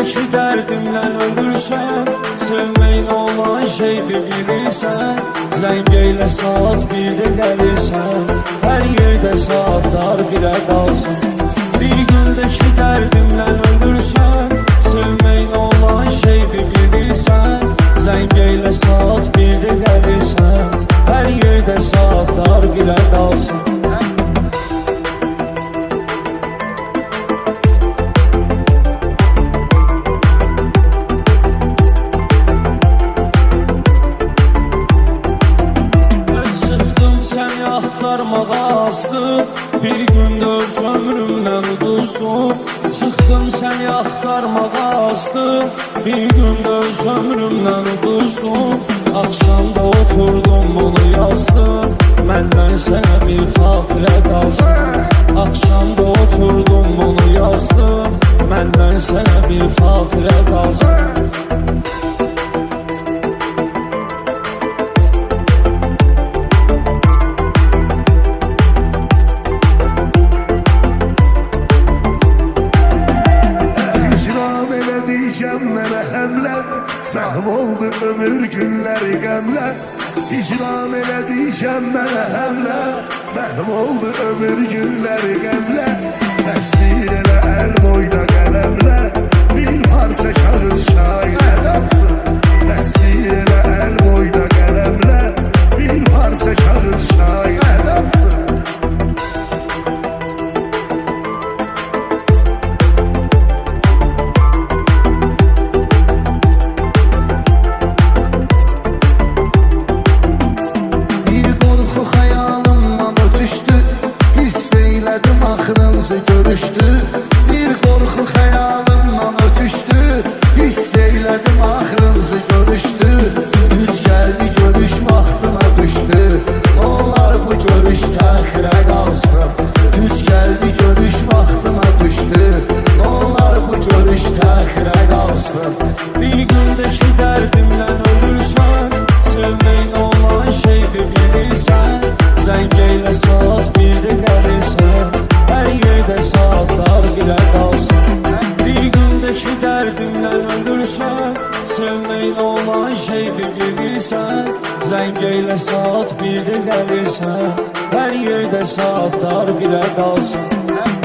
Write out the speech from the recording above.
gündəki dərdimdən ölürsən, sevməyin olan şeydir bilirsən. Zəng eylə saat 1-də gəlirsən, hər yerdə saatlar birə qalsın. Bir gündəki dərdimdən ölürsən, sevməyin olan şeydir bilirsən. Zəng eylə saat 1-də gəlirsən, hər yerdə saatlar birə qalsın. Axtarmağa astım, bir gündə öz ömrümdən uduzum. Çıxdım səni axtarmağa astım, bir gündə öz ömrümdən uduzum. Axşamda oturdum bunu yazdım, məndən sənə bir xatirə qalsın. Axşamda oturdum bunu yazdım, məndən sənə bir xatirə qalsın. Mənə həmlər, səhm oldu ömür günləri qəmlər. Hicran elədiyəcəm mənə həmlər, məhm oldu ömür günləri qəmlər. Təsdir elə əl boyda qələmlər, bir parça kağız şair yazsın. Təsdir elə əl boyda qələmlər, bir parça kağız şair yazsın. Görüşdü, bir qorxu xəyalımdan ötüşdü. Hiss eylədim axırımızı görüşdü. Düz gəldi görüş vaxtına düşdü. Onlar bu görüş təxirə qalsın. Düz gəldi görüş vaxtına düşdü. Onlar bu görüş təxirə qalsın. Bir gündəki dərdimdən ölürsən, sevməyin olan şeydir bilirsən. Zəng eylə saat 1-də gəlirsən, hər yerdə saatlar birə qalsın. Bir gündəki dərdimdən ölürsən, sevməyin olan şeydir bilirsən. Zəng eylə saat 1-də gəlirsən, hər yerdə saatlar birə qalsın.